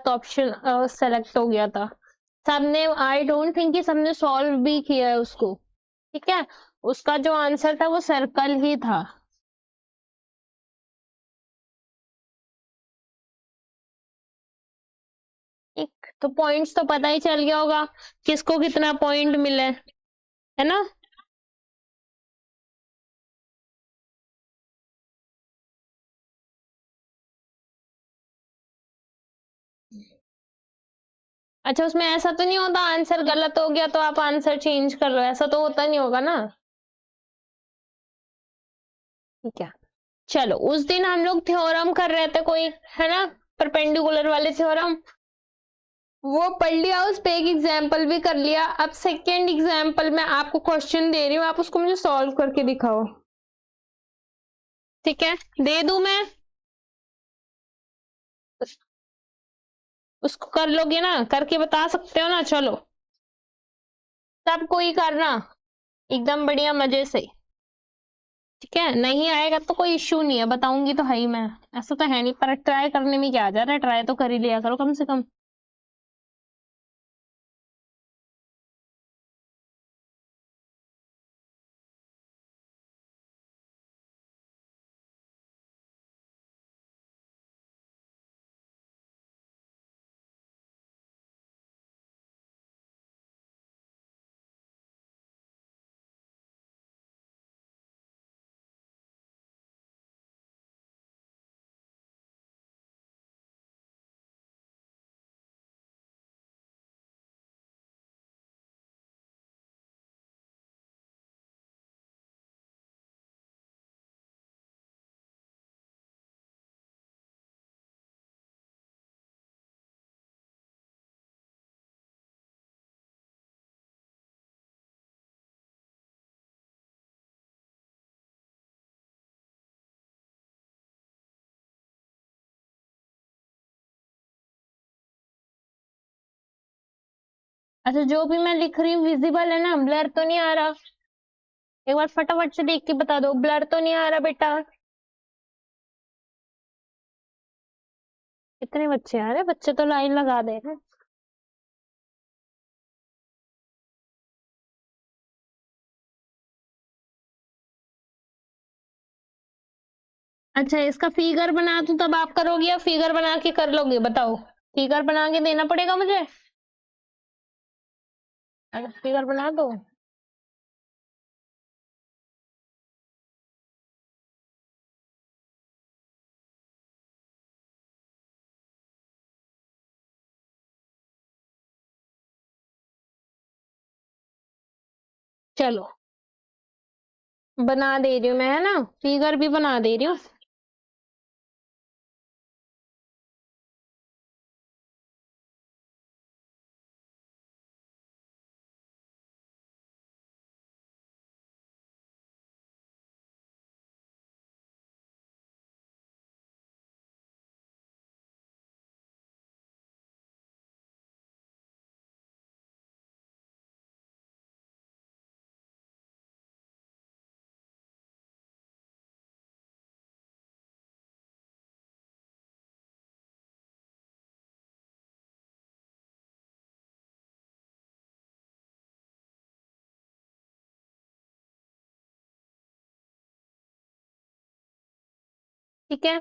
Option select हो गया था। सबने, आई डोंट थिंक कि सबने सॉल्व भी किया है उसको। ठीक है, उसका जो आंसर था वो सर्कल ही था। ठीक, तो पॉइंट्स तो पता ही चल गया होगा किसको कितना पॉइंट मिला है ना। अच्छा, उसमें ऐसा तो नहीं होता आंसर गलत हो गया तो आप आंसर चेंज कर लो, ऐसा तो होता नहीं होगा ना। ठीक है, चलो उस दिन हम लोग थ्योरम कर रहे थे कोई, है ना, परपेंडिकुलर वाले थ्योरम, वो पढ़ लिया, उस पे एक एग्जाम्पल भी कर लिया। अब सेकेंड एग्जाम्पल में आपको क्वेश्चन दे रही हूँ, आप उसको मुझे सॉल्व करके दिखाओ। ठीक है, दे दूं मैं? उसको कर लोगे ना, करके बता सकते हो ना? चलो सबको ही करना, एकदम बढ़िया मजे से। ठीक है, नहीं आएगा तो कोई इश्यू नहीं है, बताऊंगी तो है ही मैं, ऐसा तो है नहीं, पर ट्राई करने में क्या जा रहा है, ट्राई तो कर ही लिया करो कम से कम। अच्छा, जो भी मैं लिख रही हूँ विजिबल है ना, ब्लर तो नहीं आ रहा? एक बार फटाफट से देख के बता दो, ब्लर तो नहीं आ रहा बेटा? कितने बच्चे आ रहे? बच्चे तो लाइन लगा दे रहे हैं। अच्छा, इसका फिगर बना दूं तब आप करोगे या फिगर बना के कर लोगे, बताओ? फिगर बना के देना पड़ेगा मुझे? अगर फिगर बना दो। चलो बना दे रही हूँ मैं, है ना, फिगर भी बना दे रही हूँ। ठीक है,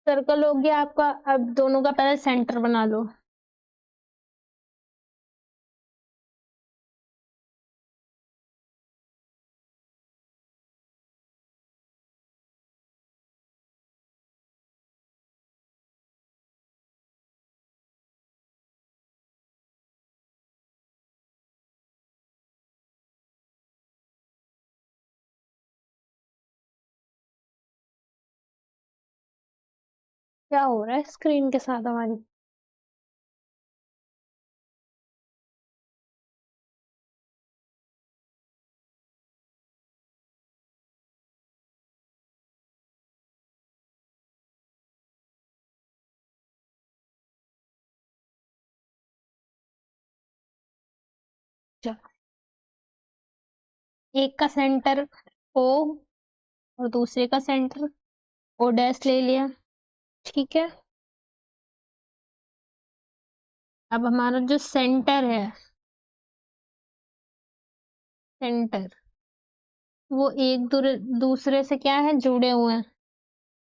सर्कल हो गया आपका, अब दोनों का पहले सेंटर बना लो। क्या हो रहा है स्क्रीन के साथ हमारी? चलो, एक का सेंटर ओ और दूसरे का सेंटर ओ डैश ले लिया। ठीक है, अब हमारा जो सेंटर है, सेंटर, वो एक दूसरे से क्या है, जुड़े हुए हैं।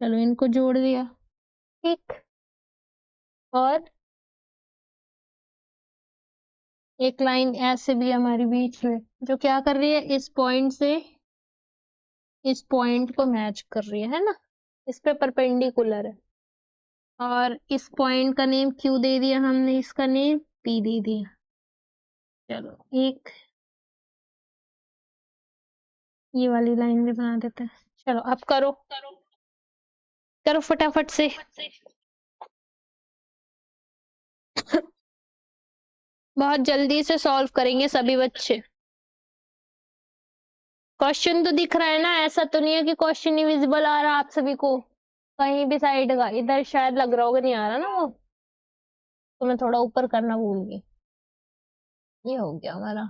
चलो इनको जोड़ दिया, ठीक। और एक लाइन ऐसे भी हमारी बीच में जो क्या कर रही है, इस पॉइंट से इस पॉइंट को मैच कर रही है ना, इस पे परपेंडिकुलर है। और इस पॉइंट का नेम क्यू दे दिया हमने, इसका नेम पी दे दिया। चलो एक ये वाली लाइन भी बना देते हैं। चलो अब करो करो फटाफट से। बहुत जल्दी से सॉल्व करेंगे सभी बच्चे। क्वेश्चन तो दिख रहा है ना, ऐसा तो नहीं है कि क्वेश्चन नहीं विजिबल आ रहा आप सभी को कहीं भी साइड का। इधर शायद लग रहा होगा नहीं आ रहा ना वो, तो मैं थोड़ा ऊपर करना भूल गई। ये हो गया हमारा,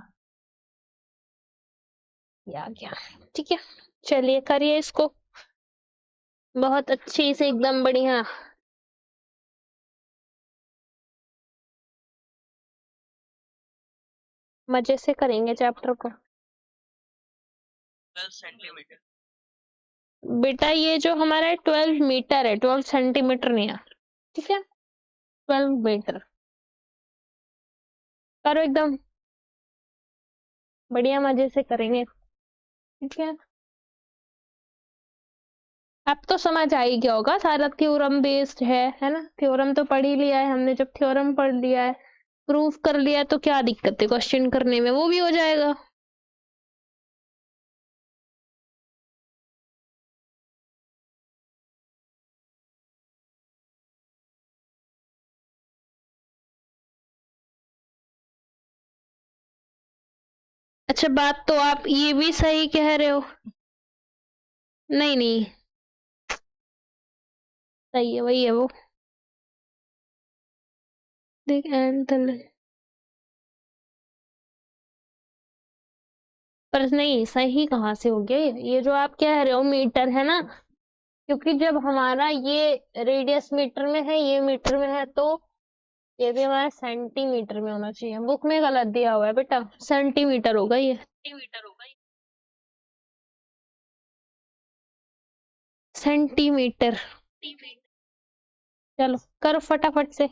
ये आ गया, ठीक है। चलिए करिए इसको बहुत अच्छी से, एकदम बढ़िया। मजे से करेंगे चैप्टर को। 12 सेंटीमीटर। बेटा ये जो हमारा 12 मीटर है, 12 सेंटीमीटर नहीं है, ठीक है, 12 मीटर। करो एकदम बढ़िया, मजे से करेंगे, ठीक है। अब तो समझ आ ही गया होगा, सारा थ्योरम बेस्ड है ना। थ्योरम तो पढ़ ही लिया है हमने, जब थ्योरम पढ़ लिया है, प्रूफ कर लिया है, तो क्या दिक्कत है क्वेश्चन करने में, वो भी हो जाएगा। अच्छा बात तो आप ये भी सही कह रहे हो, नहीं नहीं सही है, वही है वो, देख पर नहीं सही कहाँ से हो गया ये जो आप कह रहे हो मीटर है ना, क्योंकि जब हमारा ये रेडियस मीटर में है, ये मीटर में है, तो ये भी हमारा सेंटीमीटर में होना चाहिए। बुक में गलत दिया हुआ है बेटा, सेंटीमीटर होगा ये, सेंटीमीटर। चलो करो फटाफट से,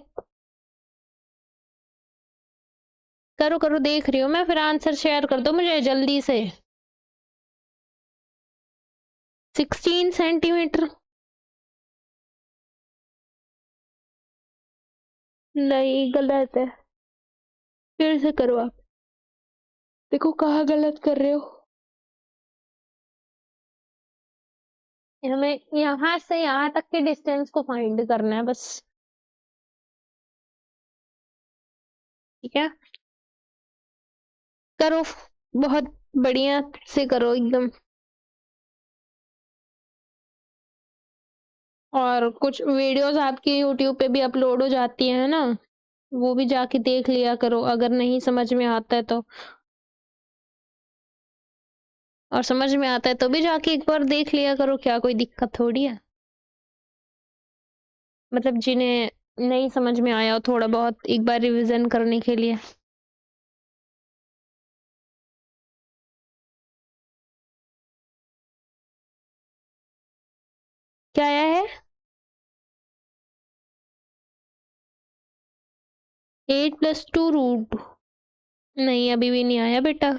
करो करो, देख रही हूँ मैं, फिर आंसर शेयर कर दो मुझे जल्दी से। 16 सेंटीमीटर, नहीं गलत है, फिर से करो आप, देखो कहाँ गलत कर रहे हो। हमें यहाँ से यहाँ तक के डिस्टेंस को फाइंड करना है बस, ठीक है। करो बहुत बढ़िया से करो एकदम। और कुछ वीडियोस आपकी यूट्यूब पे भी अपलोड हो जाती है ना, वो भी जाके देख लिया करो अगर नहीं समझ में आता है तो। और समझ में आता है तो भी जाके एक बार देख लिया करो, क्या कोई दिक्कत थोड़ी है। मतलब जिन्हें नहीं समझ में आया हो थोड़ा बहुत, एक बार रिवीजन करने के लिए। क्या आया है? 8+2 रूट, नहीं अभी भी नहीं आया बेटा।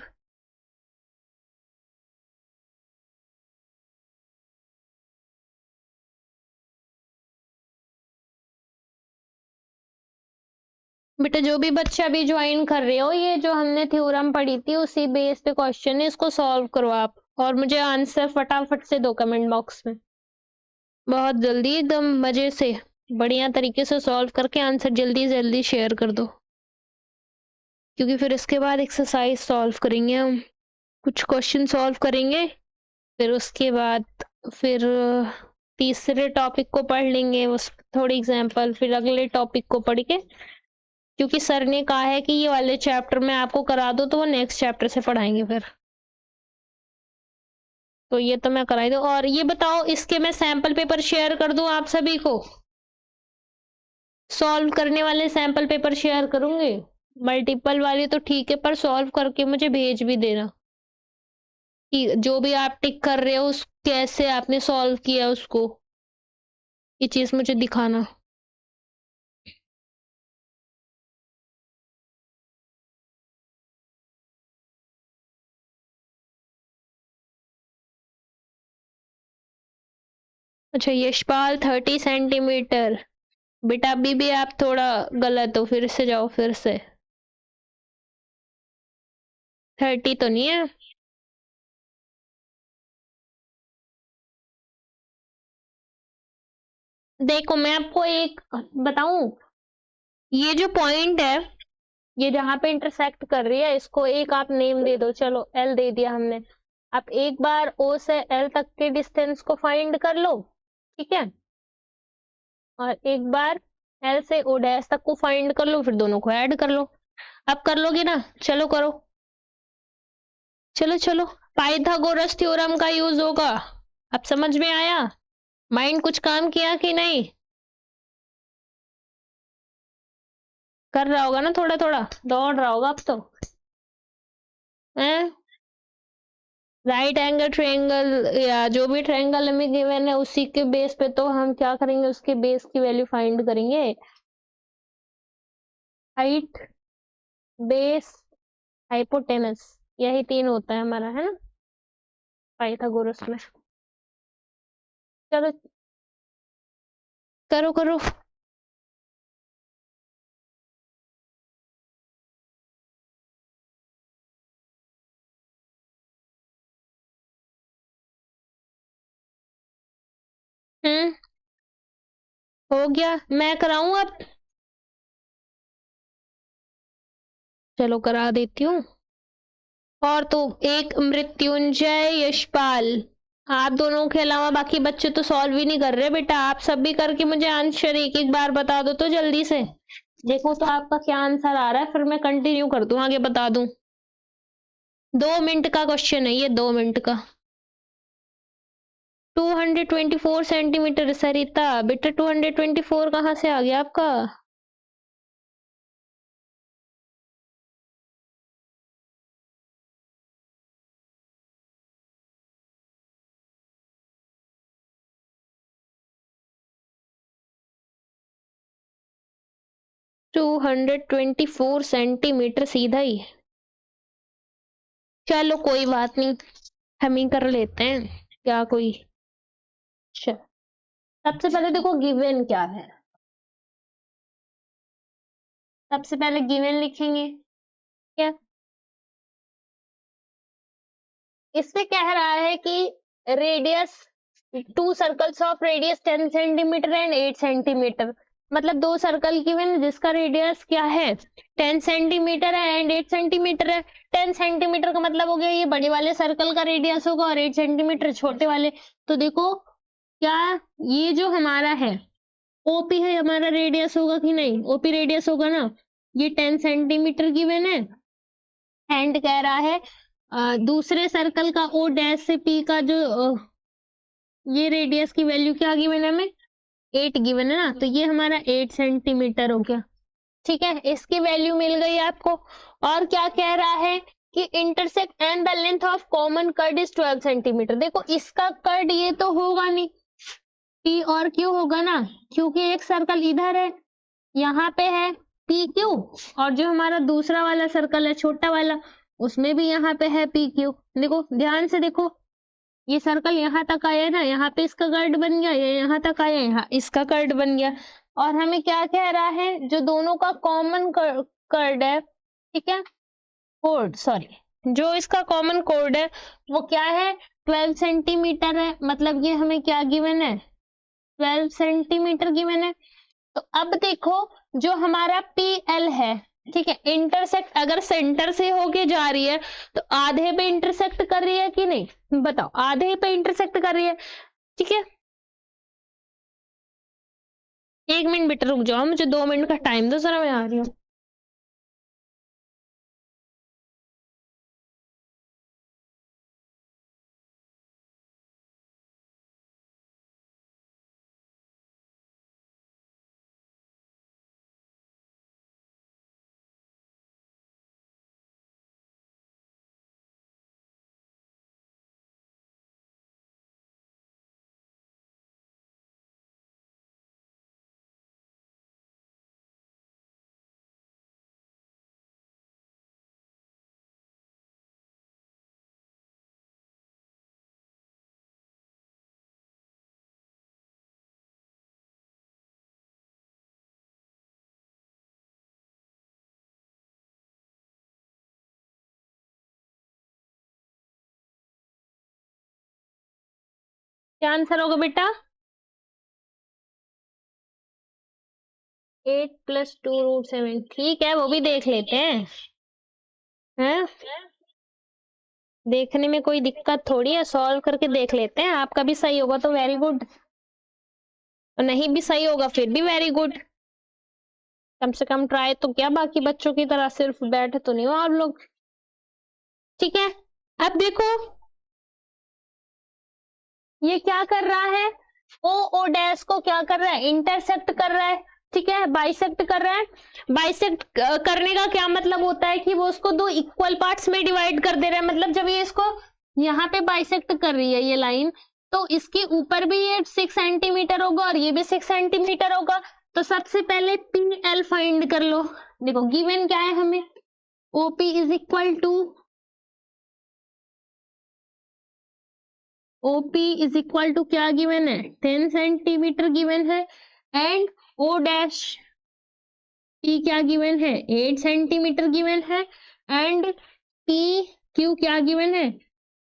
बेटा जो भी बच्चे अभी ज्वाइन कर रहे हो, ये जो हमने थ्योरम पढ़ी थी उसी बेस पे क्वेश्चन है, इसको सॉल्व करो आप, और मुझे आंसर फटाफट से दो कमेंट बॉक्स में, बहुत जल्दी एकदम मजे से बढ़िया तरीके से सॉल्व करके आंसर जल्दी जल्दी शेयर कर दो, क्योंकि फिर इसके बाद एक्सरसाइज सॉल्व करेंगे हम, कुछ क्वेश्चन सॉल्व करेंगे, फिर उसके बाद फिर तीसरे टॉपिक को पढ़ लेंगे, उस थोड़ी एग्जाम्पल, फिर अगले टॉपिक को पढ़ के, क्योंकि सर ने कहा है कि ये वाले चैप्टर में आपको करा दो, तो वो नेक्स्ट चैप्टर से पढ़ाएंगे फिर, तो ये तो मैं कराई दूँ। और ये बताओ, इसके मैं सैंपल पेपर शेयर कर दूं आप सभी को? सॉल्व करने वाले सैंपल पेपर शेयर करूंगी। मल्टीपल वाली तो ठीक है, पर सॉल्व करके मुझे भेज भी देना कि जो भी आप टिक कर रहे हो उस कैसे आपने सॉल्व किया उसको, ये चीज मुझे दिखाना। अच्छा, यशपाल 30 सेंटीमीटर। बेटा अभी भी आप थोड़ा गलत हो, फिर से जाओ, फिर से। 30 तो नहीं है। देखो मैं आपको एक बताऊं, ये जो पॉइंट है, ये जहां पे इंटरसेक्ट कर रही है, इसको एक आप नेम दे दो। चलो एल दे दिया हमने। आप एक बार ओ से एल तक के डिस्टेंस को फाइंड कर लो, ठीक है, और एक बार एल से ओ डैश तक को फाइंड कर लो, फिर दोनों को ऐड कर लो। अब कर लोगे ना? चलो करो, चलो चलो। पाइथागोरस थ्योरम का यूज होगा। अब समझ में आया? माइंड कुछ काम किया कि नहीं? कर रहा होगा ना, थोड़ा थोड़ा दौड़ रहा होगा अब तो, हैं? राइट एंगल ट्रायंगल या जो भी ट्रायंगल हमें गिवन है, उसी के बेस पे तो हम क्या करेंगे, उसके बेस की वैल्यू फाइंड करेंगे। हाइट, बेस, हाइपोटेनस, यही तीन होता है हमारा, है ना, पाइथागोरस में। चलो करो करो। हम्म, हो गया, मैं कराऊं अब? चलो करा देती हूँ। और तो एक मृत्युंजय, यशपाल, आप दोनों के अलावा बाकी बच्चे तो सॉल्व ही नहीं कर रहे। बेटा आप सब भी करके मुझे आंसर एक एक बार बता दो तो जल्दी से। देखो तो आपका क्या आंसर आ रहा है, फिर मैं कंटिन्यू कर दूं, आगे बता दूं। 2 मिनट का क्वेश्चन है ये, 2 मिनट का। 224 सेंटीमीटर सरिता। बेटा 224 कहाँ से आ गया आपका? 224 सेंटीमीटर सीधा ही। चलो कोई बात नहीं, हम ही कर लेते हैं, क्या कोई। अच्छा, सबसे पहले देखो गिवन क्या है। सबसे पहले गिवन लिखेंगे क्या। इसमें कह रहा है कि radius, to circles of radius 10 centimetre and 8 centimetre. मतलब दो सर्कल गिवन जिसका रेडियस क्या है, 10 सेंटीमीटर है एंड 8 सेंटीमीटर है। 10 सेंटीमीटर का मतलब हो गया ये बड़े वाले सर्कल का रेडियस होगा, और 8 सेंटीमीटर छोटे वाले। तो देखो क्या, ये जो हमारा है ओपी है, हमारा रेडियस होगा कि नहीं? ओपी रेडियस होगा ना। ये 10 सेंटीमीटर गिवन है, एंड कह रहा है दूसरे सर्कल का ओ डैश से पी का जो ये रेडियस की वैल्यू क्या गिवन है हमें, 8 गिवन है ना, तो ये हमारा 8 सेंटीमीटर हो गया। ठीक है, इसकी वैल्यू मिल गई आपको। और क्या कह रहा है कि intersect and the length of common chord is 12 centimetre. देखो इसका कर्ड ये तो होगा नहीं, पी और क्यू होगा ना, क्योंकि एक सर्कल इधर है, यहाँ पे है पी क्यू, और जो हमारा दूसरा वाला सर्कल है छोटा वाला, उसमें भी यहाँ पे है पी क्यू। देखो ध्यान से देखो, ये सर्कल यहाँ तक आया ना, यहाँ पे इसका कर्ड बन गया, ये यहाँ तक आया, यहाँ इसका कर्ड बन गया। और हमें क्या कह रहा है, जो दोनों का कॉमन कर्ड है, ठीक है, कोड सॉरी, जो इसका कॉमन कोड है वो क्या है, 12 सेंटीमीटर है। मतलब ये हमें क्या गिवन है, 12 सेंटीमीटर गिवन है। तो अब देखो जो हमारा पी एल है, ठीक है, इंटरसेक्ट अगर सेंटर से होके जा रही है तो आधे पे इंटरसेक्ट कर रही है कि नहीं, बताओ, आधे पे इंटरसेक्ट कर रही है, ठीक है। 1 मिनट बेटा रुक जाओ, मुझे 2 मिनट का टाइम दो जरा, मैं आ रही हूँ। क्या आंसर होगा बेटा? 8 + 2√7। ठीक है, वो भी देख लेते हैं? देखने में कोई दिक्कत थोड़ी है, सॉल्व करके देख लेते हैं। आपका भी सही होगा तो वेरी गुड, और नहीं भी सही होगा फिर भी वेरी गुड। कम से कम ट्राई तो क्या, बाकी बच्चों की तरह सिर्फ बैठे तो नहीं हो आप लोग। ठीक है, अब देखो ये क्या कर रहा है, ओ डैश को क्या कर रहा है, इंटरसेक्ट कर रहा है। ठीक है, बाइसेक्ट कर रहा है। बाइसेक्ट करने का क्या मतलब होता है कि वो उसको दो इक्वल पार्ट्स में डिवाइड कर दे रहा है। मतलब जब ये इसको यहाँ पे बाइसेक्ट कर रही है ये लाइन, तो इसके ऊपर भी ये 6 सेंटीमीटर होगा और ये भी 6 सेंटीमीटर होगा। तो सबसे पहले पी एल फाइंड कर लो। देखो गिवन क्या है हमें, OP is equal to OP is equal to क्या गिवन है, 10 सेंटीमीटर गिवन है। एंड O डैश P क्या गिवन है, 8 सेंटीमीटर गिवन है। एंड PQ क्या गिवन है,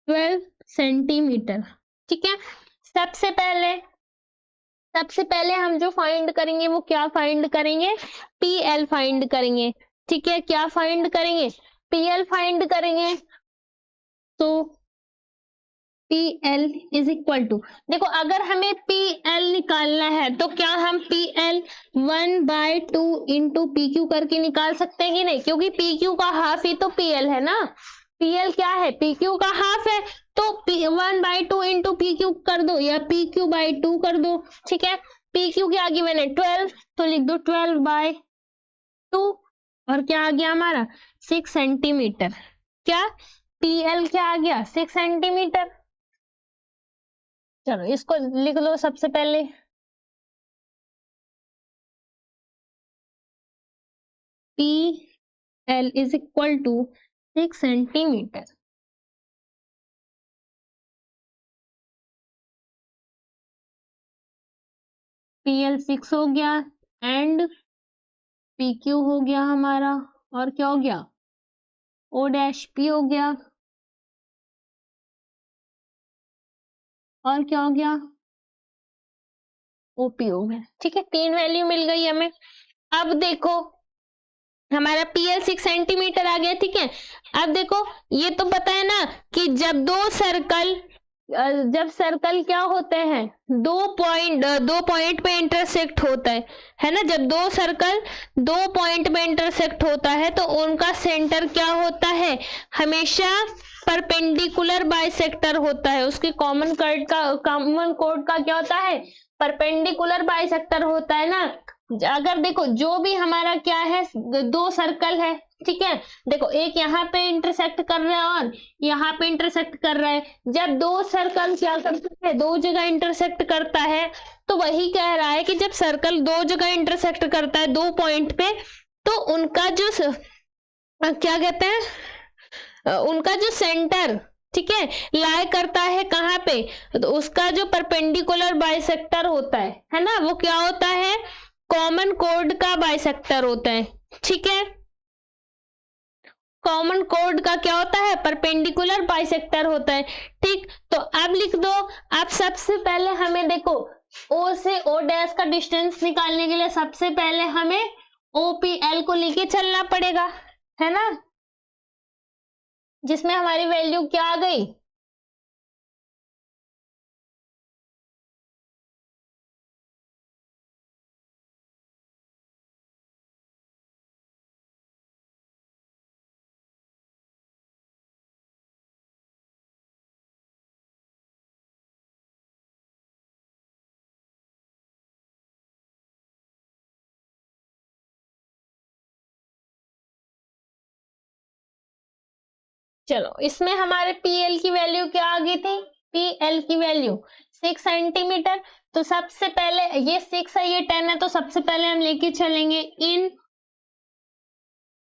12 सेंटीमीटर। ठीक है, सबसे पहले हम जो फाइंड करेंगे वो क्या फाइंड करेंगे, PL फाइंड करेंगे। ठीक है, क्या फाइंड करेंगे, PL फाइंड करेंगे। तो PL इज इक्वल टू, देखो अगर हमें PL निकालना है तो क्या हम PL 1/2 इंटू PQ करके निकाल सकते हैं कि नहीं, क्योंकि PQ का हाफ ही तो PL है ना। PL क्या है, PQ का हाफ है, तो 1/2 इंटू PQ कर दो या PQ/2 कर दो। ठीक है, PQ क्या गिवन है 12, तो लिख दो 12/2 और क्या आ गया हमारा 6 सेंटीमीटर। क्या PL क्या आ गया 6 सेंटीमीटर। चलो इसको लिख लो सबसे पहले, PL is equal to 6 centimetre. PL 6 हो गया एंड PQ हो गया हमारा, और क्या हो गया O डैश P हो गया, और क्या हो गया OP हो गया। ठीक है, 3 वैल्यू मिल गई हमें। अब देखो हमारा PL 6 सेंटीमीटर आ गया। ठीक है, अब देखो ये तो पता है ना कि जब सर्कल क्या होते हैं, दो पॉइंट पे इंटरसेक्ट होता है ना। जब दो सर्कल 2 पॉइंट पे इंटरसेक्ट होता है तो उनका सेंटर क्या होता है, हमेशा परपेंडिकुलर बाइसेक्टर होता है। उसके कॉमन कोड का क्या होता है, परपेंडिकुलर बाइसेक्टर होता है ना। अगर देखो जो भी हमारा क्या है, 2 सर्कल है। ठीक है, देखो एक यहाँ पे इंटरसेक्ट कर रहा है और यहाँ पे इंटरसेक्ट कर रहा है। जब 2 सर्कल क्या करते हैं, 2 जगह इंटरसेक्ट करता है, तो वही कह रहा है कि जब सर्कल 2 जगह इंटरसेक्ट करता है 2 पॉइंट पे, तो उनका जो क्या कहते हैं, उनका जो सेंटर, ठीक है, लाई करता है कहाँ पे, तो उसका जो परपेंडिकुलर बाइसेक्टर होता है ना, वो क्या होता है, कॉमन कोड का बाइसेक्टर होता है। ठीक है, कॉमन कोड का क्या होता है, परपेंडिकुलर बाइसेक्टर होता है। ठीक, तो अब लिख दो। अब सबसे पहले हमें देखो O से O डैश का डिस्टेंस निकालने के लिए सबसे पहले हमें OPL को लेके चलना पड़ेगा, है ना, जिसमें हमारी वैल्यू क्या आ गई, चलो इसमें हमारे PL की वैल्यू क्या आ गई थी, PL की वैल्यू 6 सेंटीमीटर। तो सबसे पहले ये 6 है, ये 10 है, तो सबसे पहले हम लेके चलेंगे in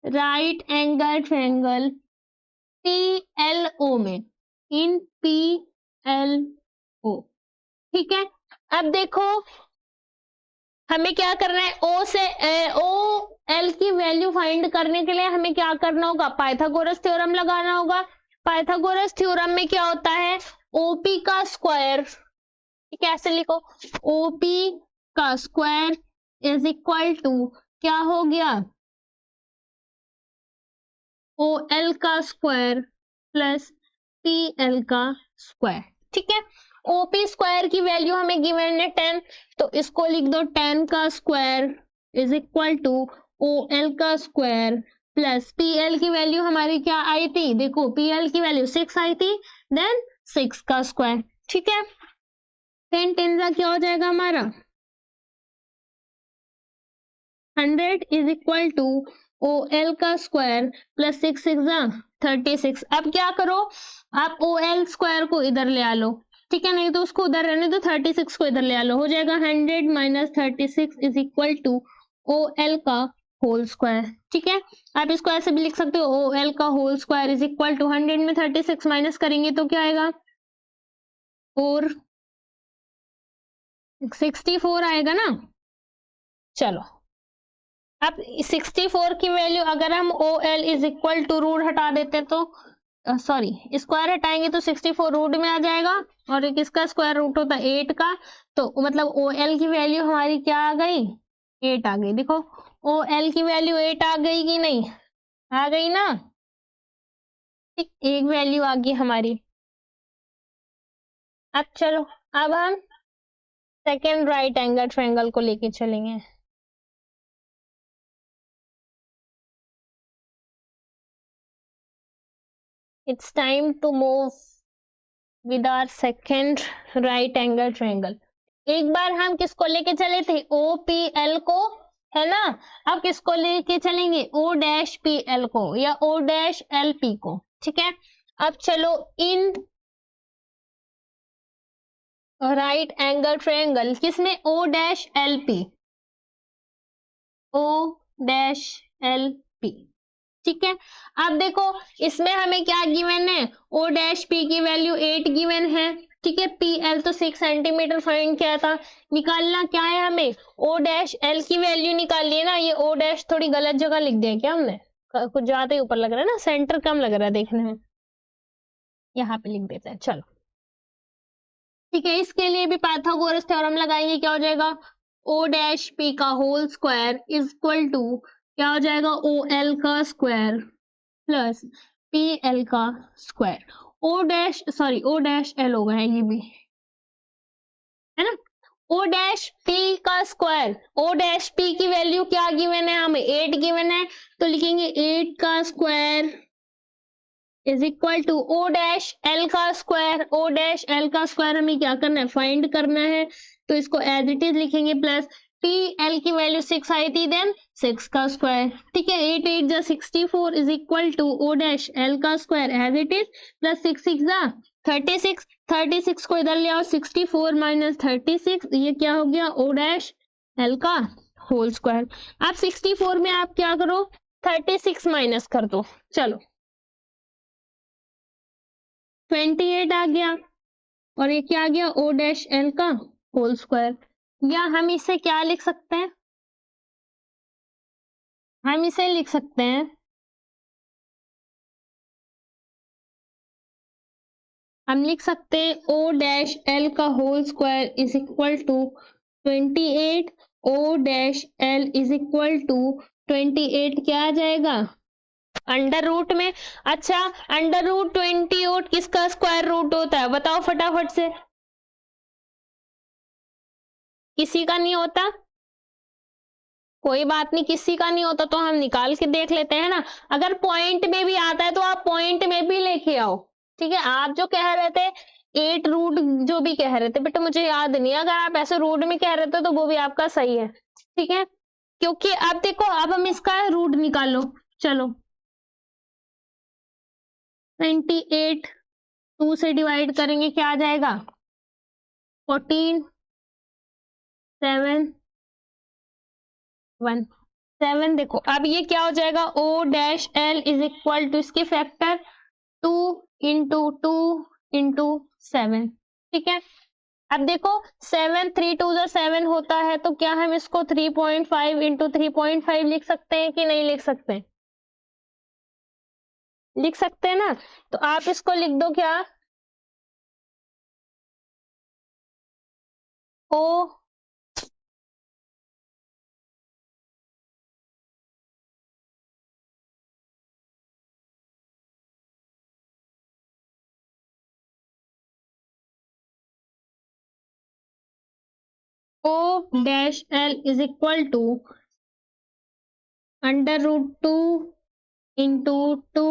right angle triangle PLO में, इन PLO। ठीक है, अब देखो हमें क्या करना है, O से OL की वैल्यू फाइंड करने के लिए हमें क्या करना होगा, पाइथागोरस थ्योरम लगाना होगा। पाइथागोरस थ्योरम में क्या होता है, OP का स्क्वायर कैसे लिखो, ओपी का स्क्वायर इज इक्वल टू क्या हो गया, ओ एल का स्क्वायर प्लस पी एल का स्क्वायर। ठीक है, ओपी स्क्वायर की वैल्यू हमें गिवन है 10, तो इसको लिख दो 10 का square is equal to O L का स्क्वायर प्लस पी एल की वैल्यू हमारी क्या आई थी, देखो पी एल की वैल्यू 6 आई थी, देन 6 का स्क्वायर। ठीक है, 10 10 का क्या हो जाएगा हमारा 100 is equal to O L का स्क्वायर प्लस 6 6 36। अब क्या करो, आप ओ एल स्क्वायर को इधर ले आ लो, ठीक है, नहीं तो उसको उधर रहने तो 36 को इधर ले आ लो, हो जाएगा 100 minus 36 is equal to O L का होल स्क्वायर। ठीक है, आप इसको ऐसे भी लिख सकते हो, ओ एल का whole square is equal to 100 में 36 माइनस करेंगे तो क्या आएगा 64 आएगा ना। चलो अब 64 की वैल्यू अगर हम O L is equal to root हटा देते तो सॉरी स्क्वायर हटाएंगे तो 64 रूट में आ जाएगा, और एक इसका स्क्वायर रूट होता है 8 का, तो मतलब ओ एल की वैल्यू हमारी क्या आ गई 8 आ गई। देखो ओ एल की वैल्यू 8 आ गई कि नहीं, आ गई ना, ठीक, एक वैल्यू आ गई हमारी। अब चलो, अब हम सेकेंड राइट एंगल ट्रायंगल को लेके चलेंगे। It's time to move with our second right angle triangle. एक बार हम किसको लेके चले थे ओ पी एल को, है ना, अब किसको लेके चलेंगे ओ डैश पी एल को या ओ डैश एल पी को। ठीक है, अब चलो इन राइट एंगल ट्रायंगल किसमें O dash L P, O dash L P. ठीक है, अब देखो इसमें हमें क्या गिवन है, ओ डैश पी की वैल्यू 8 गिवन है। ठीक है, पी एल तो 6 सेंटीमीटर फाइंड किया था, निकालना क्या है हमें ओ डैश एल की वैल्यू निकाल है ना। ये ओ डैश थोड़ी गलत जगह लिख दिया क्या हमने, कुछ ज्यादा ही ऊपर लग रहा है ना, सेंटर कम लग रहा है देखने में, यहाँ पे लिख देते हैं। चलो ठीक है, इसके लिए भी पाइथागोरस थ्योरम लगाएंगे, क्या हो जाएगा ओ डैश पी का whole square is equal to क्या हो जाएगा ओ एल का स्क्वायर प्लस पी एल का square. O dash sorry O dash L होगा ये भी, है ना, ओ डैश पी का स्क्वायर, ओ डैश पी की वैल्यू क्या गिवन है हमें 8 गिवन है, तो लिखेंगे 8 का square is equal to O dash L का स्क्वायर। ओ डैश एल का स्क्वायर हमें क्या करना है फाइंड करना है, तो इसको एज इट इज लिखेंगे प्लस पी एल की वैल्यू 6 आई थी, देन 6 का स्क्वायर। ठीक है, 8 8 जा 64 is equal to O dash L का square as it is plus 6 6 जा 36, 36 को इधर ले आओ 64 माइनस 36 ये क्या हो गया ओ डैश एल का होल स्क्वायर। आप 64 में आप क्या करो 36 माइनस कर दो, चलो 28 आ गया, और ये क्या आ गया ओ डैश एल का होल स्क्वायर। या हम इसे क्या लिख सकते हैं, हम इसे लिख सकते हैं हम लिख सकते हैं ओ डैश एल का whole square is equal to 28, O dash L is equal to 28 क्या आ जाएगा अंडर रूट में। अच्छा अंडर रूट 28 किसका स्क्वायर रूट होता है बताओ फटाफट से, किसी का नहीं होता, कोई बात नहीं किसी का नहीं होता तो हम निकाल के देख लेते हैं ना। अगर पॉइंट में भी आता है तो आप पॉइंट में भी लेके आओ। ठीक है, आप जो कह रहे थे 8 रूट जो भी कह रहे थे बेटा मुझे याद नहीं है, अगर आप ऐसे रूट में कह रहे थे तो वो भी आपका सही है। ठीक है, क्योंकि अब देखो अब हम इसका रूट निकालो, चलो 28 2 से डिवाइड करेंगे क्या आ जाएगा 14 7 1 7। देखो अब ये क्या हो जाएगा O dash L is equal to इसके फैक्टर 2 इंटू 2 इंटू 7। ठीक है, अब देखो 7 3 2 7 होता है, तो क्या हम इसको 3.5 इंटू 3.5 लिख सकते हैं कि नहीं लिख सकते, लिख सकते हैं ना। तो आप इसको लिख दो क्या O O dash L is equal to √2 into 2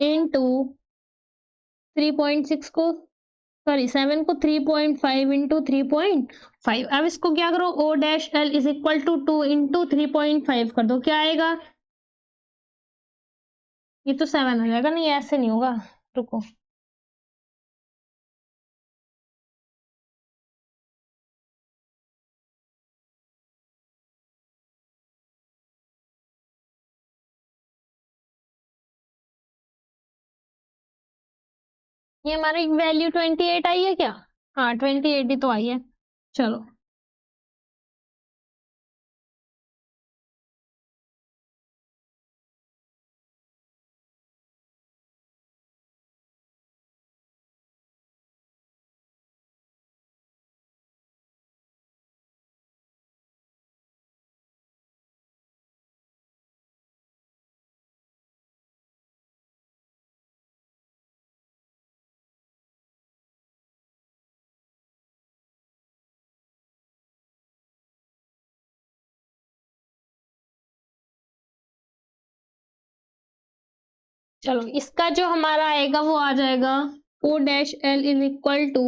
into 3.6 को सॉरी 7 को 3.5 इंटू 3.5। अब इसको क्या करो, O dash L is equal to 2 into 3.5 कर दो, क्या आएगा? ये तो 7 हो जाएगा। नहीं ऐसे नहीं होगा, रुको। ये हमारी वैल्यू 28 आई है क्या? हाँ 28 ही तो आई है। चलो चलो इसका जो हमारा आएगा वो आ जाएगा O dash L is equal to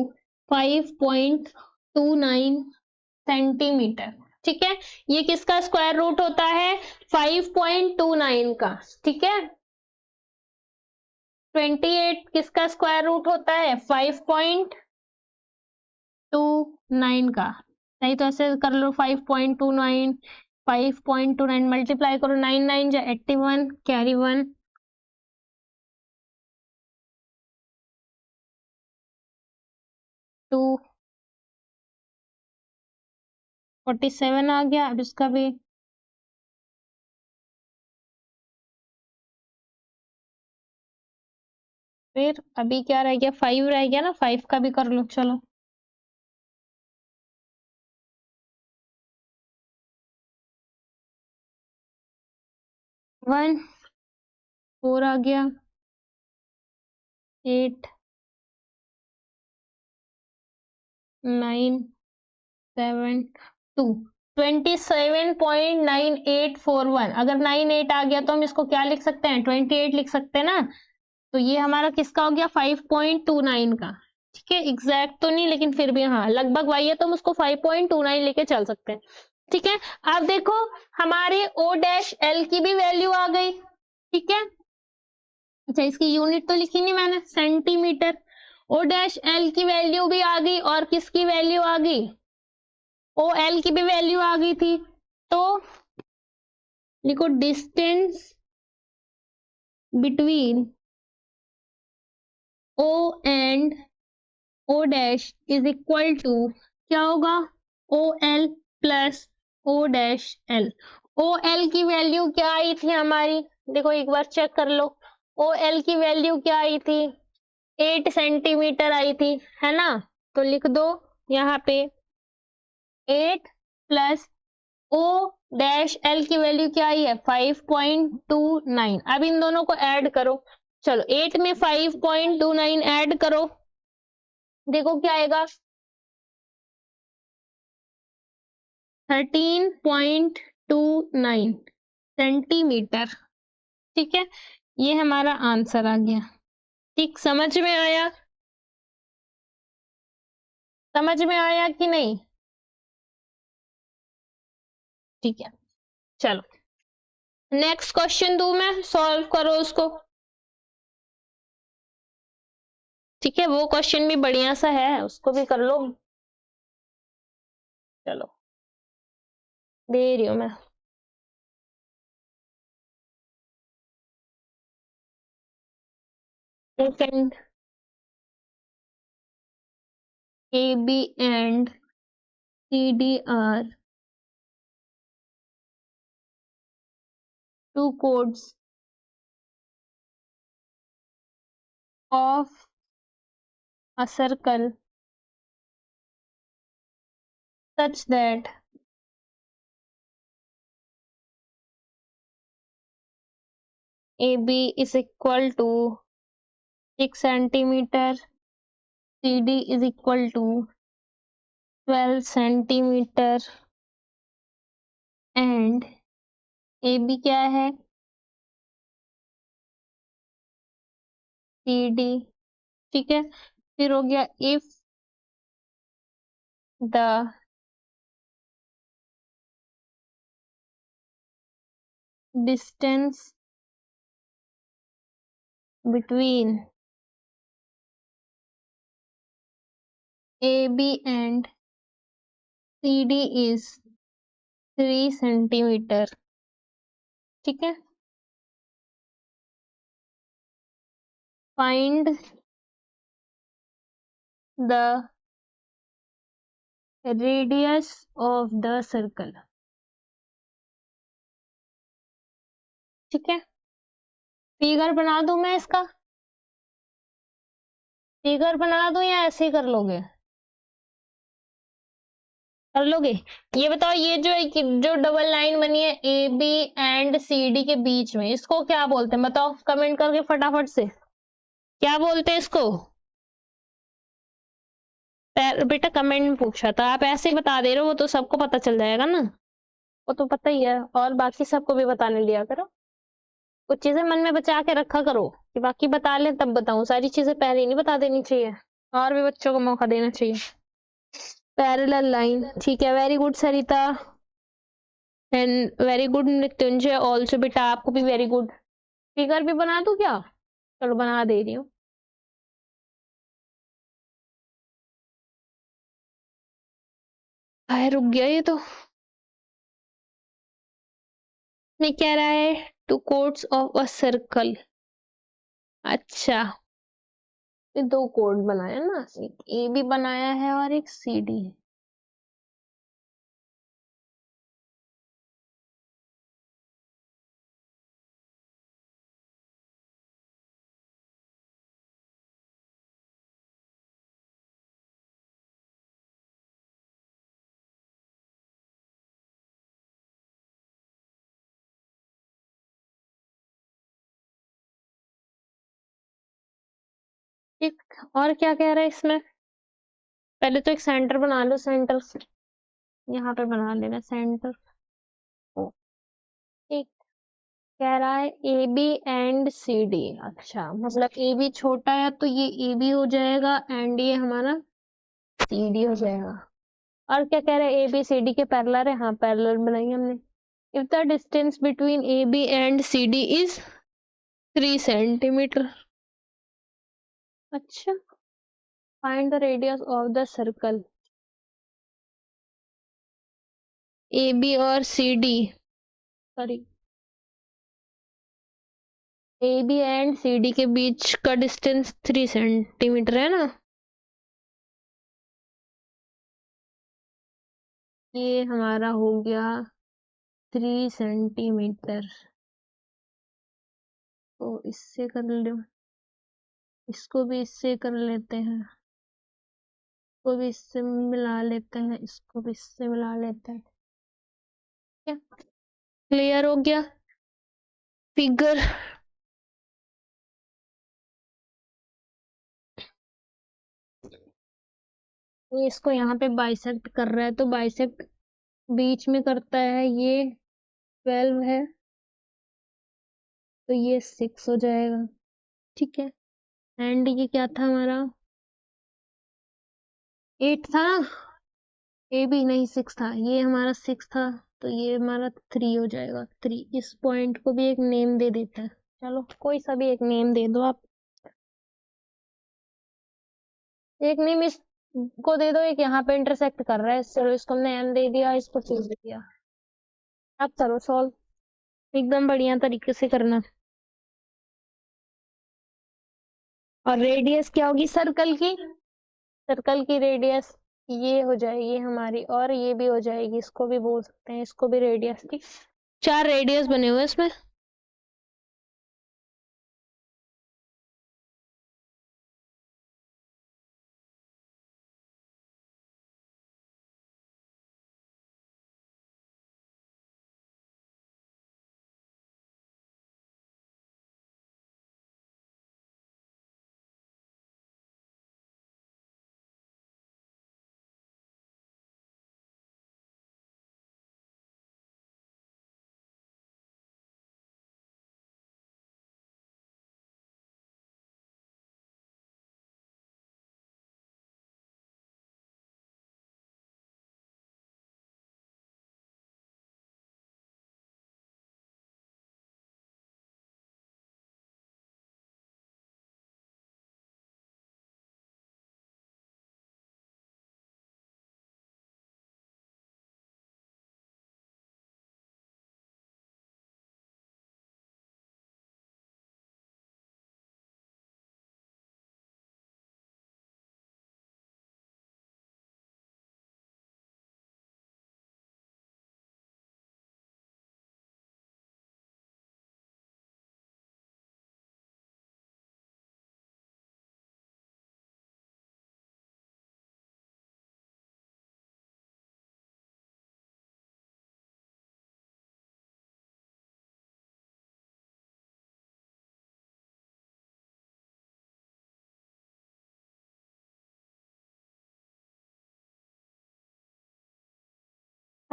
5.29 centimetre. ठीक है, ये किसका स्क्वायर रूट होता है? 5.29 का। ठीक है, 28 किसका स्क्वायर रूट होता है? 5.29 का। नहीं तो ऐसे कर लो, 5.29 5.29 मल्टीप्लाई करो, 9 9 जा 81, कैरी 1, 2 47 आ गया। अब इसका भी फिर अभी क्या रह गया? 5 रह गया ना, 5 का भी कर लो। चलो 1 4 आ गया, 8 9 7 2 27.9841। अगर 98 आ गया तो हम इसको क्या लिख सकते हैं? 28 लिख सकते हैं ना। तो ये हमारा किसका हो गया? 5.29 का। ठीक है, एग्जैक्ट तो नहीं लेकिन फिर भी हाँ लगभग वही है, तो हम उसको 5.29 लेके चल सकते हैं। ठीक है, अब देखो हमारे ओ डैश एल की भी वैल्यू आ गई। ठीक है, अच्छा इसकी यूनिट तो लिखी नहीं मैंने, सेंटीमीटर। ओ डैश एल की वैल्यू भी आ गई, और किसकी वैल्यू आ गई? ओ एल की भी वैल्यू आ गई थी। तो लिखो distance between O and O dash is equal to क्या होगा? O L plus O dash L. O L की वैल्यू क्या आई थी हमारी? देखो एक बार चेक कर लो। ओ एल की वैल्यू क्या आई थी? 8 सेंटीमीटर आई थी, है ना? तो लिख दो यहाँ पे 8 प्लस ओ डैश एल की वैल्यू क्या आई है? 5.29। अब इन दोनों को ऐड करो। चलो 8 में 5.29 ऐड करो, देखो क्या आएगा? 13.29 सेंटीमीटर। ठीक है, ये हमारा आंसर आ गया। ठीक, समझ में आया? समझ में आया कि नहीं? ठीक है, चलो नेक्स्ट क्वेश्चन दूं मैं, सॉल्व करो उसको। ठीक है, वो क्वेश्चन भी बढ़िया सा है, उसको भी कर लो। चलो दे रही हूं मैं। Second AB and CD are two codes of a circle such that AB is equal to 6 centimeter, CD is equal to 12 centimeter and AB क्या है CD। ठीक है, फिर हो गया if the distance between AB and CD is 3 centimeter। ठीक है, find the radius of the circle। ठीक है, फिगर बना दूं मैं इसका, फिगर बना दूं या ऐसे ही कर लोगे, कर लोगे? ये बताओ, ये जो डबल लाइन बनी है A B and C D के बीच में, इसको क्या बोलते हैं बताओ कमेंट करके फटाफट से, क्या बोलते हैं इसको? बेटा कमेंट में पूछा था, आप ऐसे ही बता दे रहे हो, वो तो सबको पता चल जाएगा ना, वो तो पता ही है, और बाकी सबको भी बताने दिया करो, कुछ चीजें मन में बचा के रखा करो कि बाकी बता ले तब बताऊं, सारी चीजें पहले ही नहीं बता देनी चाहिए, और भी बच्चों को मौका देना चाहिए। पैरेलल लाइन, ठीक है, very good Sarita and very good Mrityunjay also, बेटा आपको भी वेरी गुड। फिगर भी बना दूं क्या? चलो बना दे रही हूँ। हाय रुक गया ये तो, नहीं कह रहा है two chords of a circle. अच्छा, ये दो कोड बनाया ना, एक ए बी बनाया है और एक सी डी है। ठीक, और क्या कह रहा है इसमें? पहले तो एक सेंटर बना लो, सेंटर यहाँ पे बना लेना सेंटर। ठीक, कह रहा है A B and C D, अच्छा मतलब ए बी छोटा है तो ये ए बी हो जाएगा एंड ये हमारा सी डी हो जाएगा। और क्या कह रहे हैं, ए बी सी डी के पैरेलल है, हाँ पैरेलल बनाएंगे हमने। If the distance between A B and C D is 3 centimetre. अच्छा, find the radius of the circle. A B और C D, sorry A B and C D के बीच का डिस्टेंस 3 सेंटीमीटर है ना, ये हमारा हो गया 3 सेंटीमीटर। तो इससे कर लो, इसको भी इससे कर लेते हैं, इसको भी इससे मिला लेते हैं, इसको भी इससे मिला लेते हैं। क्या क्लियर हो गया फिगर? ये इसको यहाँ पे बाइसेक्ट कर रहा है तो बाइसेक्ट बीच में करता है, ये 12 है तो ये 6 हो जाएगा। ठीक है, एंड ये क्या था हमारा, 8 था ना, ए बी नहीं 6 था, ये हमारा 6 था तो ये हमारा 3 हो जाएगा। 3, इस पॉइंट को भी एक नेम दे देता है, चलो कोई सा भी एक नेम दे दो आप, एक नेम इसको दे दो, एक यहाँ पे इंटरसेक्ट कर रहा है, चलो इसको हमने एम दे दिया, इसको 2 दे दिया। अब करो सॉल्व, एकदम बढ़िया तरीके से करना। और रेडियस क्या होगी सर्कल की? सर्कल की रेडियस ये हो जाएगी हमारी, और ये भी हो जाएगी, इसको भी बोल सकते हैं, इसको भी रेडियस की। 4 रेडियस बने हुए इसमें।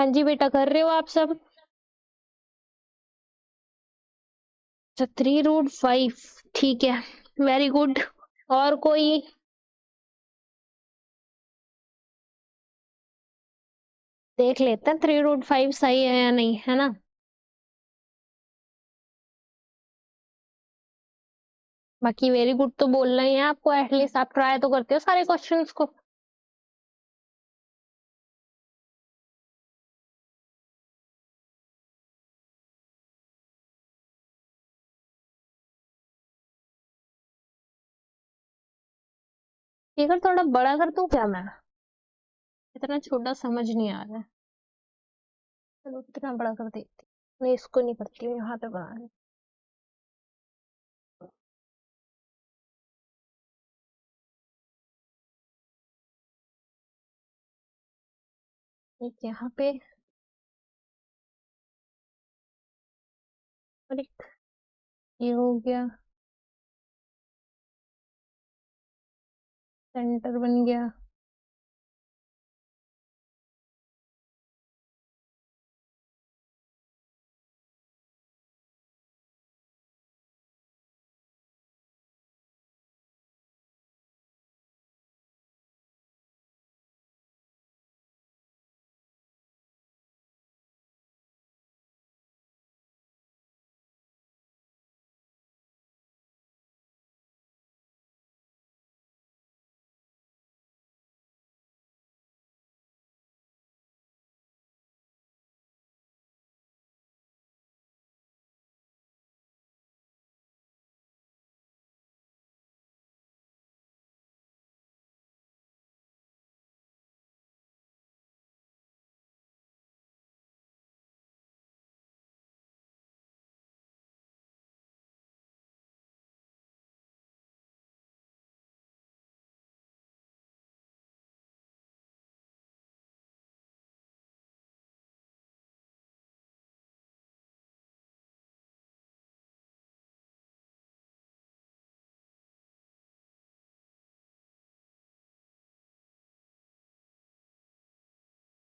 हाँ जी बेटा, कर रहे हो आप सब? अच्छा, 3√5, ठीक है, वेरी गुड। और कोई? देख लेते हैं 3√5 सही है या नहीं, है ना? बाकी वेरी गुड तो बोलना ही है आपको, एटलीस्ट आप ट्राई तो करते हो सारे क्वेश्चंस को। फिगर थोड़ा बड़ा कर दूं क्या मैं? इतना छोटा समझ नहीं आ रहा है। चलो इतना बड़ा कर देती हूँ। मैं इसको नहीं करती हूँ, यहाँ पे बना। एक यहाँ पे और एक ये हो गया, सेंटर बन गया।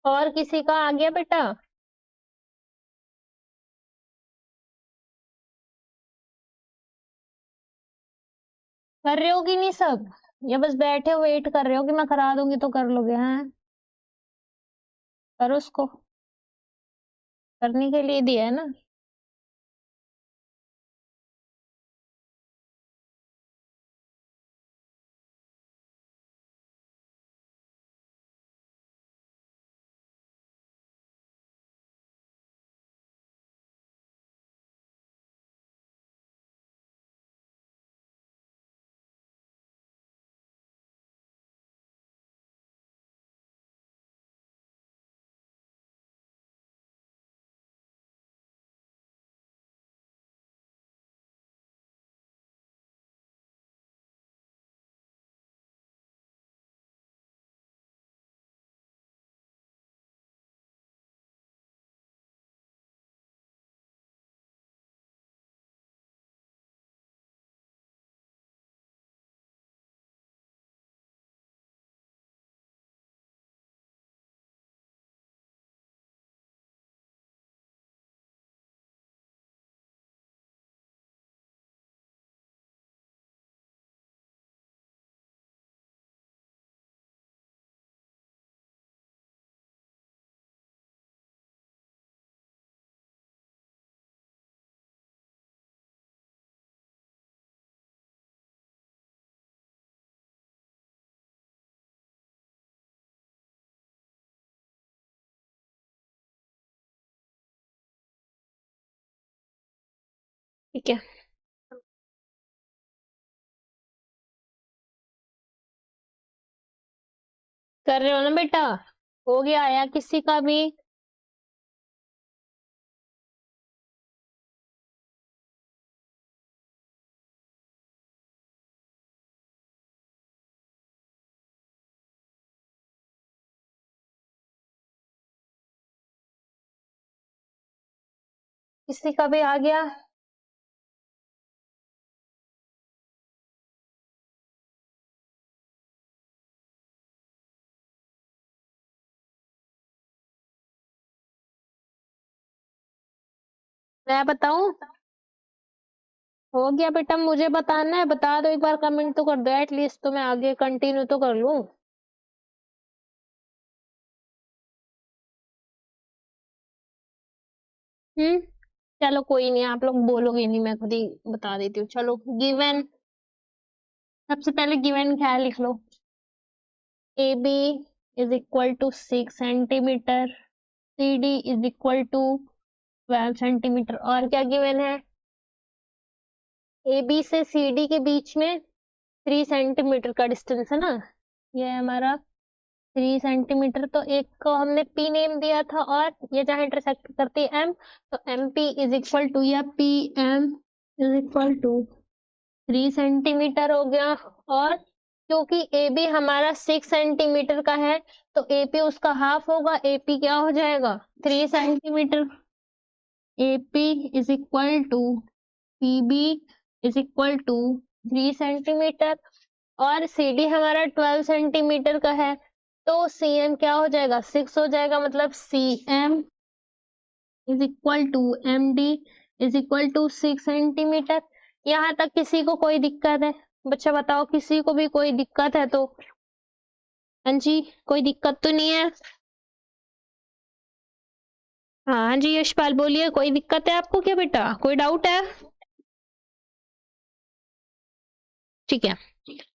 और किसी का आ गया बेटा? कर रहे हो कि नहीं सब, या बस बैठे हो वेट कर रहे हो कि मैं करा दूंगी तो कर लोगे? हैं, करो उसको, करने के लिए दिया है ना। ठीक है, कर रहे हो ना बेटा? हो गया आया किसी का भी? किसी का भी आ गया? मैं बताऊं? हो गया बेटा, मुझे बताना है, बता दो एक बार, कमेंट तो कर दो एटलीस्ट, तो मैं आगे कंटिन्यू तो कर लूं। चलो कोई नहीं, आप लोग बोलोगे नहीं, मैं खुद ही बता देती हूँ। चलो गिवन, सबसे पहले गिवन क्या है लिख लो। A B is equal to 6 centimetre, C D is equal to 12 centimetre. और क्या गिवन है? ए बी से सी डी के बीच में 3 सेंटीमीटर का डिस्टेंस है ना, ये है हमारा 3 सेंटीमीटर। तो एक को हमने पी नेम दिया था, और ये जहाँ इंटरसेक्ट करती है एम, तो M P is equal to, या P M is equal to 3 centimetre हो गया। और क्योंकि ए बी हमारा 6 सेंटीमीटर का है, तो ए पी उसका हाफ होगा, ए पी क्या हो जाएगा 3 centimetre. A P is equal to P B is equal to 3 centimetre. और सी डी हमारा 12 सेंटीमीटर का है, तो सी एम क्या हो जाएगा 6 हो जाएगा, मतलब C M is equal to M D is equal to 6 centimetre. यहाँ तक किसी को कोई दिक्कत है? बच्चा बताओ, किसी को भी कोई दिक्कत है तो? हाँ जी, कोई दिक्कत तो नहीं है? हाँ जी यशपाल बोलिए, कोई दिक्कत है आपको क्या बेटा, कोई डाउट है? ठीक है,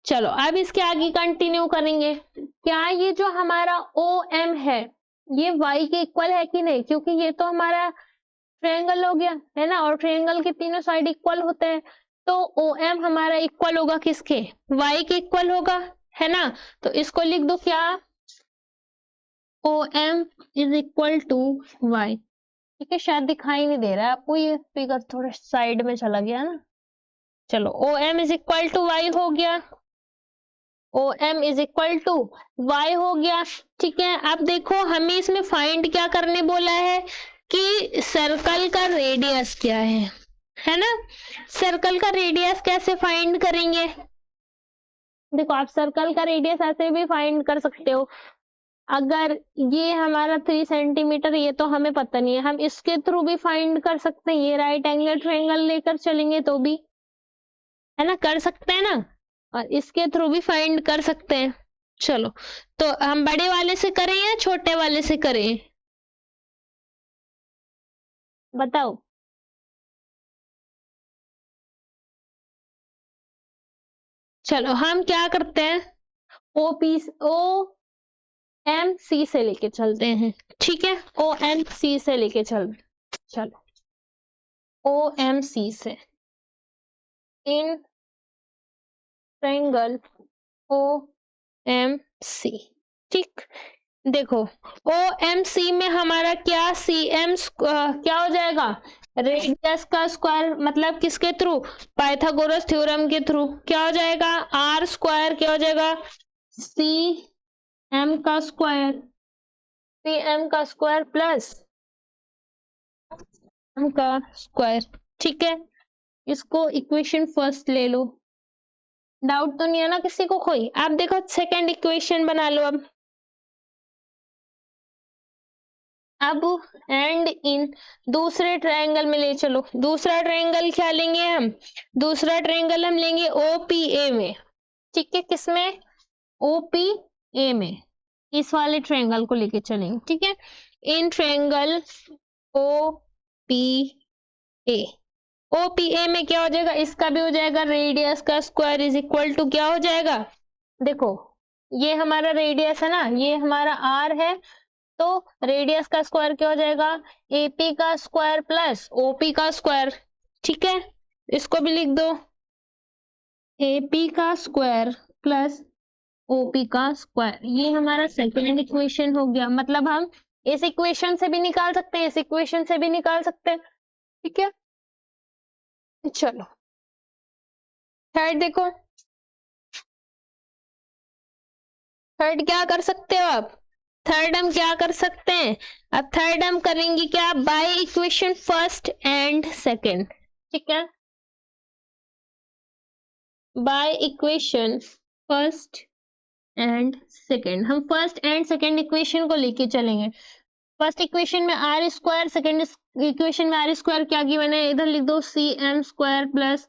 चलो अब इसके आगे कंटिन्यू करेंगे। क्या ये जो हमारा ओ एम है, ये y के इक्वल है कि नहीं? क्योंकि ये तो हमारा ट्रायंगल हो गया है ना, और ट्रायंगल के तीनों साइड इक्वल होते हैं, तो ओ एम हमारा इक्वल होगा किसके? y के इक्वल होगा, है ना। तो इसको लिख दो क्या, O M is equal to y। ठीक है, शायद दिखाई नहीं दे रहा है आपको, ये फिगर थोड़ा साइड में चला गया ना। चलो O M is equal to y हो गया, O M is equal to y हो गया। ठीक है, अब देखो हमें इसमें फाइंड क्या करने बोला है कि सर्कल का रेडियस क्या है ना। सर्कल का रेडियस कैसे फाइंड करेंगे? देखो आप सर्कल का रेडियस ऐसे भी फाइंड कर सकते हो। अगर ये हमारा 3 सेंटीमीटर, ये तो हमें पता नहीं है, हम इसके थ्रू भी फाइंड कर सकते हैं, ये राइट एंगल ट्रायंगल लेकर चलेंगे तो भी, है ना, कर सकते हैं ना। और इसके थ्रू भी फाइंड कर सकते हैं। चलो, तो हम बड़े वाले से करें या छोटे वाले से करें, बताओ। चलो हम क्या करते हैं, O P O M C से लेके चलते हैं। ठीक है, ओ एम सी से लेके चलो ओ एम सी से in triangle O M C. ठीक, देखो ओ एम सी में हमारा क्या, सी एम क्या हो जाएगा, रेडियस का स्क्वायर, मतलब किसके थ्रू, पाइथागोरस थ्योरम के थ्रू। क्या हो जाएगा, आर स्क्वायर क्या हो जाएगा, सी एम का स्क्वायर, सी एम का स्क्वायर प्लस एम का स्क्वायर। ठीक है, इसको इक्वेशन फर्स्ट ले लो। डाउट तो नहीं है ना किसी को कोई? आप देखो सेकंड इक्वेशन बना लो अब एंड इन दूसरे ट्रायंगल में ले चलो। दूसरा ट्रायंगल क्या लेंगे हम, दूसरा ट्रायंगल हम लेंगे ओपीए में। ठीक है, किसमें, ओपीए में, इस वाले ट्रायंगल को लेके चलेंगे। ठीक है, इन ट्रायंगल ओपीए, ओपीए में क्या हो जाएगा, इसका भी हो जाएगा रेडियस का स्क्वायर इज इक्वल टू क्या हो जाएगा, देखो ये हमारा रेडियस है ना, ये हमारा आर है, तो रेडियस का स्क्वायर क्या हो जाएगा, एपी का स्क्वायर प्लस ओपी का स्क्वायर। ठीक है, इसको भी लिख दो, एपी का स्क्वायर प्लस ओपी का स्क्वायर। ये हमारा सेकंड इक्वेशन हो गया, मतलब हम इस इक्वेशन से भी निकाल सकते हैं, इस इक्वेशन से भी निकाल सकते हैं। ठीक है, चलो थर्ड देखो, थर्ड क्या कर सकते हो आप, थर्ड हम क्या कर सकते हैं, अब थर्ड हम करेंगे क्या, by equation first and second. ठीक है, by equation first and second, हम फर्स्ट एंड सेकंड इक्वेशन को लेके चलेंगे। फर्स्ट इक्वेशन में आर स्क्वायर, सेकेंड इक्वेशन में आर स्क्वायर क्या गिवन है, इधर लिख दो C M square plus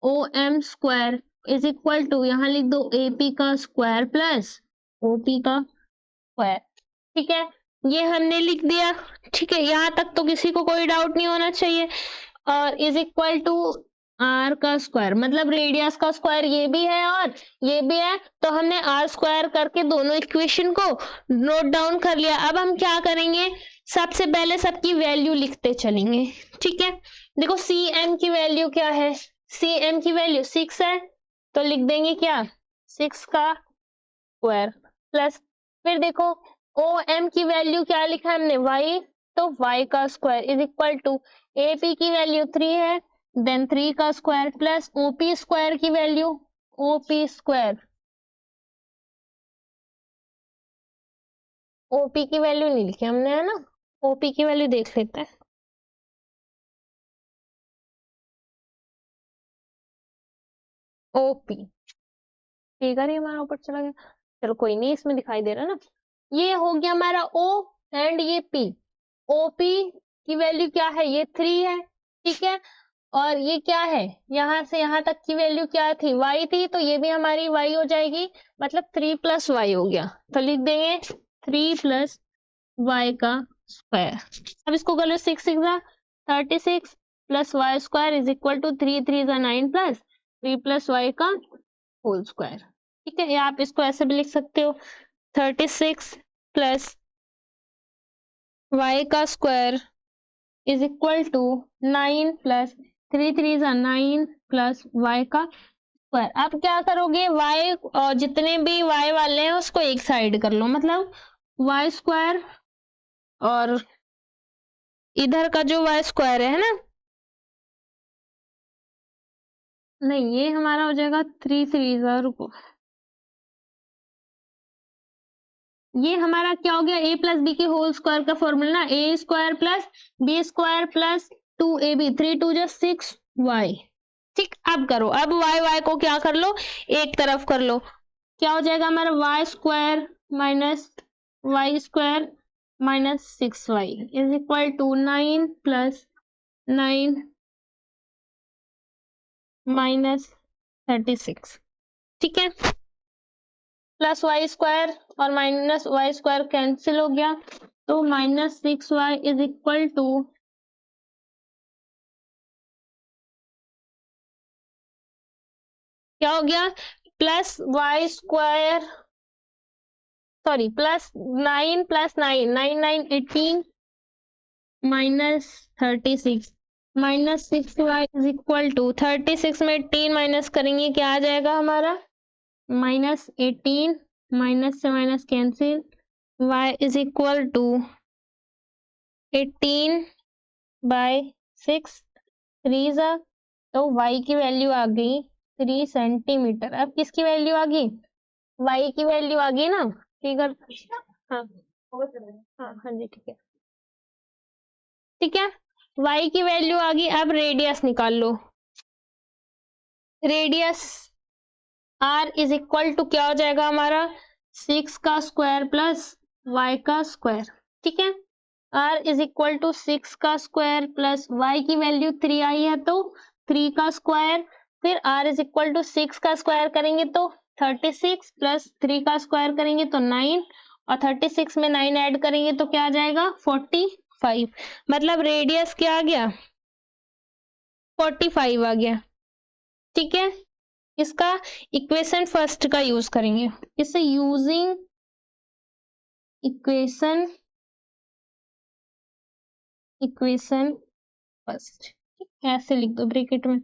O M square is equal to, यहाँ लिख दो ए पी का स्क्वायर प्लस ओ पी का स्क्वायर। ठीक है, ये हमने लिख दिया। ठीक है, यहाँ तक तो किसी को कोई डाउट नहीं होना चाहिए। और इज इक्वल टू आर का स्क्वायर, मतलब रेडियस का स्क्वायर ये भी है और ये भी है, तो हमने आर स्क्वायर करके दोनों इक्वेशन को नोट डाउन कर लिया। अब हम क्या करेंगे, सबसे पहले सबकी वैल्यू लिखते चलेंगे। ठीक है, देखो सी एम की वैल्यू क्या है, सी एम की वैल्यू 6 है, तो लिख देंगे क्या 6 का स्क्वायर प्लस, फिर देखो ओ एम की वैल्यू क्या लिखा है हमने y, तो y का square is equal to A P की वैल्यू 3 है, देन 3 का स्क्वायर प्लस ओपी स्क्वायर की वैल्यू, ओपी स्क्वायर, ओपी की वैल्यू नहीं लिखी हमने है ना, ओपी की वैल्यू देख लेते हैं। ओपी फिगर ही हमारा ऊपर चला गया, चलो कोई नहीं, इसमें दिखाई दे रहा ना। ये हो गया हमारा ओ एंड ये पी। ओपी की वैल्यू क्या है, ये 3 है। ठीक है, और ये क्या है, यहाँ से यहाँ तक की वैल्यू क्या थी, y थी, तो ये भी हमारी y हो जाएगी, मतलब 3 प्लस वाई हो गया, तो लिख देंगे 3 प्लस वाई का स्क्वायर। अब इसको कर लो 6 6 36 plus y square is equal to 3 3 9 plus 3 plus y का होल स्क्वायर। ठीक है, या आप इसको ऐसे भी लिख सकते हो 36 प्लस वाई का square is equal to 9 plus 3 3 9 plus y का स्क्वायर। अब क्या करोगे, वाई और जितने भी वाई वाले हैं उसको एक साइड कर लो, मतलब वाई स्क्वायर और इधर का जो वाई स्क्वायर है ना, नहीं ये हमारा हो जाएगा 3 3 रुको, ये हमारा क्या हो गया, ए प्लस बी के होल स्क्वायर का formula, A square plus B square plus 2ab, 3 2 6 Y. ठीक, अब करो, अब वाई वाई को क्या कर लो, एक तरफ कर लो, क्या हो जाएगा हमारा y square minus y square minus 6y is equal to 9 plus 9 minus 36। ठीक है, प्लस वाई स्क्वायर और माइनस वाई स्क्वायर कैंसिल हो गया, तो minus 6y is equal to क्या हो गया, plus y square, sorry plus 9 plus 9 9 9 18 minus 36 minus 6y is equal to 36 में 18 माइनस करेंगे क्या आ जाएगा हमारा, माइनस 18, माइनस से minus cancel, y is equal to 18 by 6 3 जा, तो y की वैल्यू आ गई 3 सेंटीमीटर। अब किसकी वैल्यू आ गई, y की वैल्यू आ गई ना, फिगर, हाँ हाँ हाँ जी ठीक है, ठीक है, y की वैल्यू आ गई। अब रेडियस निकाल लो, radius r is equal to क्या हो जाएगा हमारा 6 का स्क्वायर प्लस y का स्क्वायर। ठीक है, r इज इक्वल टू 6 का स्क्वायर प्लस y की वैल्यू 3 आई है, तो 3 का स्क्वायर, फिर r इज इक्वल टू 6 का स्क्वायर करेंगे तो 36 प्लस 3 का स्क्वायर करेंगे तो 9 और 36 में 9 ऐड करेंगे तो क्या आ जाएगा 45, मतलब रेडियस क्या आ गया 45 आ गया। ठीक है, इसका इक्वेशन फर्स्ट का यूज करेंगे, इसे यूजिंग इक्वेशन फर्स्ट, ऐसे लिख दो ब्रैकेट में।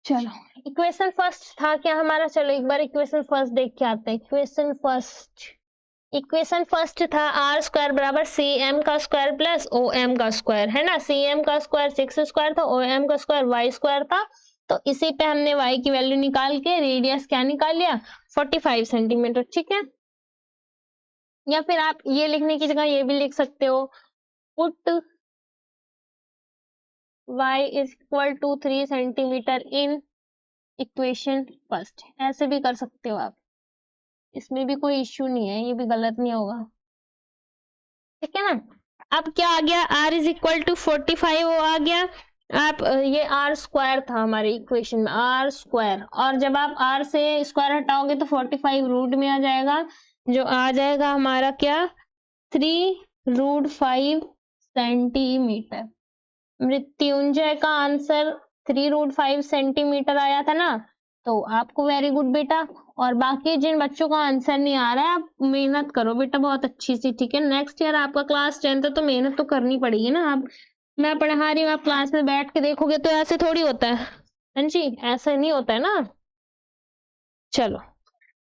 चलो इक्वेशन फर्स्ट था क्या हमारा, चलो एक बार इक्वेशन फर्स्ट देख के आते हैं। इक्वेशन फर्स्ट था आर स्क्वायर बराबर सी एम का स्क्वायर प्लस ओ एम का स्क्वायर, है ना, सी एम का स्क्वायर 6 स्क्वायर था, ओ एम का स्क्वायर वाई स्क्वायर था, तो इसी पे हमने y की वैल्यू निकाल के रेडियस क्या निकाल लिया 45 सेंटीमीटर। ठीक है, या फिर आप ये लिखने की जगह ये भी लिख सकते हो, put y is equal to 3 centimetre in equation first, ऐसे भी कर सकते हो आप, इसमें भी कोई इश्यू नहीं है, ये भी गलत नहीं होगा। ठीक है ना। अब क्या आ गया, r इज इक्वल टू 45 वो आ गया। आप ये r स्क्वायर था हमारी इक्वेशन में, r स्क्वायर, और जब आप r से स्क्वायर हटाओगे तो 45 रूट में आ जाएगा, जो आ जाएगा हमारा क्या, 3√5 सेंटीमीटर। मृत्युंजय का आंसर 3√5 सेंटीमीटर आया था ना, तो आपको वेरी गुड बेटा। और बाकी जिन बच्चों का आंसर नहीं आ रहा है, आप मेहनत करो बेटा बहुत अच्छी सी, ठीक है। नेक्स्ट ईयर आपका क्लास 10 है तो मेहनत तो करनी पड़ेगी ना। आप, मैं पढ़ा रही हूँ, आप क्लास में बैठ के देखोगे तो ऐसे थोड़ी होता है, हाँ जी, ऐसे नहीं होता है ना। चलो,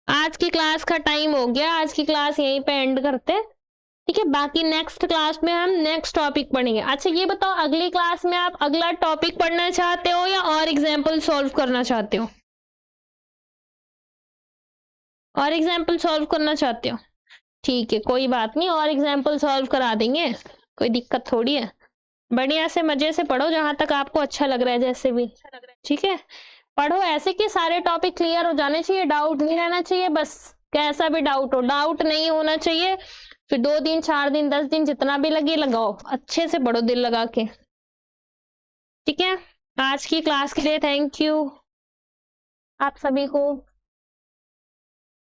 आज की क्लास का टाइम हो गया, आज की क्लास यहीं पे एंड करते हैं, ठीक है। बाकी नेक्स्ट क्लास में हम नेक्स्ट टॉपिक पढ़ेंगे। अच्छा ये बताओ, अगली क्लास में आप अगला टॉपिक पढ़ना चाहते हो या और एग्जाम्पल सॉल्व करना चाहते हो? और एग्जाम्पल सॉल्व करना चाहते हो, ठीक है, कोई बात नहीं, और एग्जाम्पल सॉल्व करा देंगे, कोई दिक्कत थोड़ी है। बढ़िया से मजे से पढ़ो जहां तक आपको अच्छा लग रहा है, जैसे भी, ठीक है। पढ़ो ऐसे कि सारे टॉपिक क्लियर हो जाने चाहिए, डाउट नहीं रहना चाहिए, बस कैसा भी डाउट हो, डाउट नहीं होना चाहिए। फिर 2 दिन 4 दिन 10 दिन जितना भी लगे लगाओ, अच्छे से पढ़ो दिल लगा के, ठीक है। आज की क्लास के लिए थैंक यू आप सभी को।